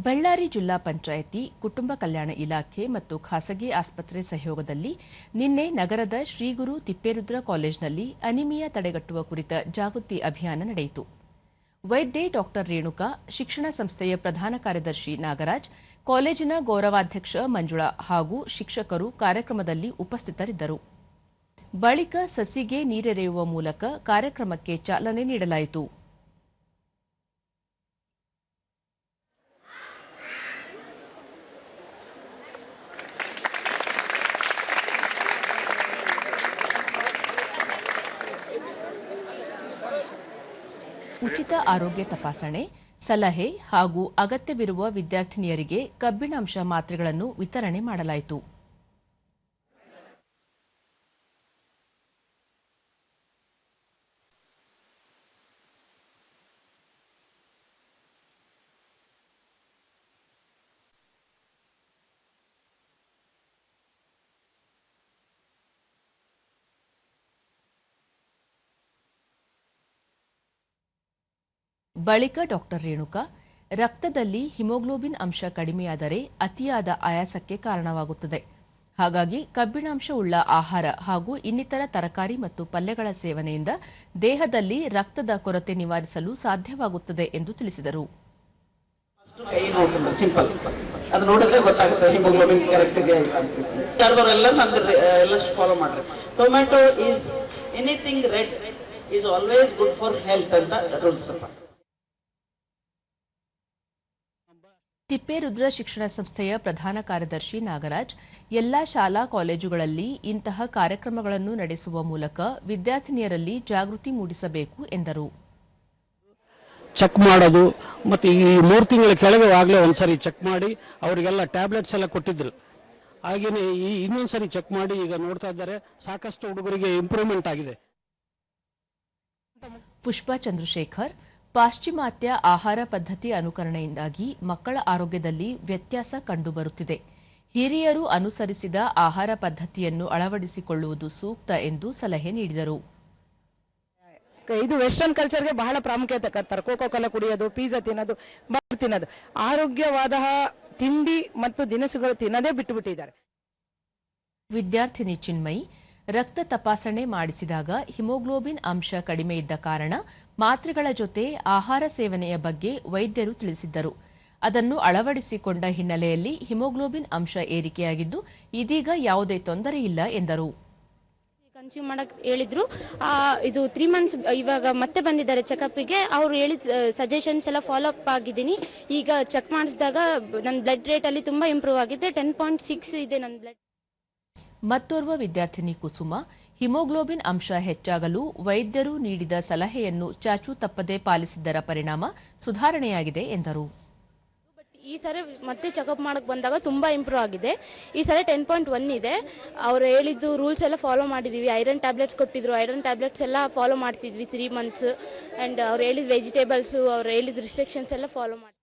ಬಳ್ಳಾರಿ ಜಿಲ್ಲಾ ಪಂಚಾಯಿತಿ ಕುಟುಂಬ ಕಲ್ಯಾಣ ಇಲಾಖೆ ಮತ್ತು ಖಾಸಗಿ ಆಸ್ಪತ್ರೆ ಸಹಯೋಗದಲ್ಲಿ ನಿನ್ನೆ ನಗರದ ಶ್ರೀಗುರು ತಿಪ್ಪೇರುದ್ರ ಕಾಲೇಜಿನಲ್ಲಿ ಅನಿಮಿಯಾ ತಡೆಗಟ್ಟುವ ಕುರಿತ ಜಾಗೃತಿ ಅಭಿಯಾನ ನಡೆಯಿತು. ವೈದ್ಯೆ ಡಾ ರೇಣುಕಾ, ಶಿಕ್ಷಣ ಸಂಸ್ಥೆಯ ಪ್ರಧಾನ ಕಾರ್ಯದರ್ಶಿ ನಾಗರಾಜ್, ಕಾಲೇಜಿನ ಗೌರವಾಧ್ಯಕ್ಷ ಮಂಜುಳಾ ಹಾಗೂ ಶಿಕ್ಷಕರು ಕಾರ್ಯಕ್ರಮದಲ್ಲಿ ಉಪಸ್ಥಿತರಿದ್ದರು. ಬಳಿಕ ಸಸಿಗೆ ನೀರೆರೆಯುವ ಮೂಲಕ ಕಾರ್ಯಕ್ರಮಕ್ಕೆ ಚಾಲನೆ ನೀಡಲಾಯಿತು. ಉಚಿತ ಆರೋಗ್ಯ ತಪಾಸಣೆ, ಸಲಹೆ ಹಾಗೂ ಅಗತ್ಯವಿರುವ ವಿದ್ಯಾರ್ಥಿನಿಯರಿಗೆ ಕಬ್ಬಿಣಾಂಶ ಮಾತ್ರೆಗಳನ್ನು ವಿತರಣೆ ಮಾಡಲಾಯಿತು. ಬಳಿಕ ಡಾ ರೇಣುಕಾ, ರಕ್ತದಲ್ಲಿ ಹಿಮೋಗ್ಲೋಬಿನ್ ಅಂಶ ಕಡಿಮೆಯಾದರೆ ಅತಿಯಾದ ಆಯಾಸಕ್ಕೆ ಕಾರಣವಾಗುತ್ತದೆ. ಹಾಗಾಗಿ ಕಬ್ಬಿಣಾಂಶ ಉಳ್ಳ ಆಹಾರ ಹಾಗೂ ಇನ್ನಿತರ ತರಕಾರಿ ಮತ್ತು ಪಲ್ಯಗಳ ಸೇವನೆಯಿಂದ ದೇಹದಲ್ಲಿ ರಕ್ತದ ಕೊರತೆ ನಿವಾರಿಸಲು ಸಾಧ್ಯವಾಗುತ್ತದೆ ಎಂದು ತಿಳಿಸಿದರು. ತಿಪ್ಪೇರುದ್ರ ಶಿಕ್ಷಣ ಸಂಸ್ಥೆಯ ಪ್ರಧಾನ ಕಾರ್ಯದರ್ಶಿ ನಾಗರಾಜ್, ಎಲ್ಲಾ ಶಾಲಾ ಕಾಲೇಜುಗಳಲ್ಲಿ ಇಂತಹ ಕಾರ್ಯಕ್ರಮಗಳನ್ನು ನಡೆಸುವ ಮೂಲಕ ವಿದ್ಯಾರ್ಥಿನಿಯರಲ್ಲಿ ಜಾಗೃತಿ ಮೂಡಿಸಬೇಕು ಎಂದರು. ಚೆಕ್ ಮಾಡೋದು ಮತ್ತು ಈ 3 ತಿಂಗಳ ಕೆಳಗೆ ಆಗಲೇ ಒಂದ್ಸರಿ ಚೆಕ್ ಮಾಡಿ ಅವರಿಗೆಲ್ಲ ಟ್ಯಾಬ್ಲೆಟ್ಸ್ ಎಲ್ಲ ಕೊಟ್ಟಿದ್ರು. ಹಾಗೆಯೇ ಈ ಇನ್ನೊಂದ್ಸರಿ ಚೆಕ್ ಮಾಡಿ ಈಗ ನೋಡ್ತಾ ಇದ್ದಾರೆ, ಸಾಕಷ್ಟು ಹುಡುಗರಿಗೆ ಇಂಪ್ರೂವ್ಮೆಂಟ್ ಆಗಿದೆ. ಪುಷ್ಪಾ ಚಂದ್ರಶೇಖರ್, ಪಾಶ್ಚಿಮಾತ್ಯ ಆಹಾರ ಪದ್ಧತಿ ಅನುಕರಣೆಯಿಂದಾಗಿ ಮಕ್ಕಳ ಆರೋಗ್ಯದಲ್ಲಿ ವ್ಯತ್ಯಾಸ ಕಂಡುಬರುತ್ತಿದೆ. ಹಿರಿಯರು ಅನುಸರಿಸಿದ ಆಹಾರ ಪದ್ಧತಿಯನ್ನು ಅಳವಡಿಸಿಕೊಳ್ಳುವುದು ಸೂಕ್ತ ಎಂದು ಸಲಹೆ ನೀಡಿದರು. ಇದು ವೆಸ್ಟರ್ನ್ ಕಲ್ಚರ್ಗೆ ಬಹಳ ಪ್ರಾಮುಖ್ಯತೆ ಕೊಡ್ತಾರೆ. ಕೋಕೋ ಕೋಲಾ ಕುಡಿಯೋದು, ಪಿಜ್ಜಾ ತಿನ್ನೋದು, ಬರ್ಗರ್ ತಿನ್ನೋದು, ಆರೋಗ್ಯವಾದ ತಿಂಡಿ ಮತ್ತು ದಿನಸುಗಳು ತಿನ್ನೋದೇ ಬಿಟ್ಟುಬಿಟ್ಟಿದ್ದಾರೆ. ವಿದ್ಯಾರ್ಥಿನಿ ಚಿನ್ಮಯಿ, ರಕ್ತ ತಪಾಸಣೆ ಮಾಡಿಸಿದಾಗ ಹಿಮೋಗ್ಲೋಬಿನ್ ಅಂಶ ಕಡಿಮೆ ಇದ್ದ ಕಾರಣ ಮಾತ್ರೆಗಳ ಜೊತೆ ಆಹಾರ ಸೇವನೆಯ ಬಗ್ಗೆ ವೈದ್ಯರು ತಿಳಿಸಿದ್ದರು. ಅದನ್ನು ಅಳವಡಿಸಿಕೊಂಡ ಹಿನ್ನೆಲೆಯಲ್ಲಿ ಹಿಮೋಗ್ಲೋಬಿನ್ ಅಂಶ ಏರಿಕೆಯಾಗಿದ್ದು ಇದೀಗ ಯಾವುದೇ ತೊಂದರೆ ಇಲ್ಲ ಎಂದರು. ಕನ್ಸ್ಯೂಮ್ ಮಾಡಕ್ ಹೇಳಿದ್ರು. ಇದು 3 ಮಂತ್ಸ್ ಇವಾಗ ಮತ್ತೆ ಬಂದಿದ್ದಾರೆ ಚೆಕಪ್ಗೆ. ಅವ್ರು ಹೇಳಿದ ಸಜೆಷನ್ಸ್ ಎಲ್ಲ ಫಾಲೋ ಅಪ್ ಆಗಿದ್ದೀನಿ. ಈಗ ಚೆಕ್ ಮಾಡಿಸಿದಾಗ ನನ್ನ ಬ್ಲಡ್ ರೇಟ್ ಅಲ್ಲಿ ತುಂಬಾ ಇಂಪ್ರೂವ್ ಆಗಿದೆ. 10.6 ಇದೆ ನನ್ನ ಬ್ಲಡ್. ಮತ್ತೋರ್ವ ವಿದ್ಯಾರ್ಥಿನಿ ಕುಸುಮ, ಹಿಮೋಗ್ಲೋಬಿನ್ ಅಂಶ ಹೆಚ್ಚಾಗಲು ವೈದ್ಯರು ನೀಡಿದ ಸಲಹೆಯನ್ನು ಚಾಚೂ ತಪ್ಪದೆ ಪಾಲಿಸಿದ್ದರ ಪರಿಣಾಮ ಸುಧಾರಣೆಯಾಗಿದೆ ಎಂದರು. ಈ ಸರಿ ಮತ್ತೆ ಚೆಕಪ್ ಮಾಡಕ್ಕೆ ಬಂದಾಗ ತುಂಬ ಇಂಪ್ರೂವ್ ಆಗಿದೆ. ಈ ಸರಿ 10.1 ಇದೆ. ಅವ್ರು ಹೇಳಿದ್ದು ರೂಲ್ಸ್ ಎಲ್ಲ ಫಾಲೋ ಮಾಡಿದ್ದೀವಿ. ಐರನ್ ಟ್ಯಾಬ್ಲೆಟ್ಸ್ ಕೊಟ್ಟಿದ್ರು, ಐರನ್ ಟ್ಯಾಬ್ಲೆಟ್ಸ್ ಎಲ್ಲ ಫಾಲೋ ಮಾಡ್ತಿದ್ವಿ 3 ಮಂತ್ಸ್. ಆ್ಯಂಡ್ ಅವ್ರು ಹೇಳಿದ ವೆಜಿಟೇಬಲ್ಸು, ಅವ್ರು ಹೇಳಿದ ರಿಸ್ಟ್ರಿಕ್ಷನ್ಸ್ ಎಲ್ಲ ಫಾಲೋ ಮಾಡಿ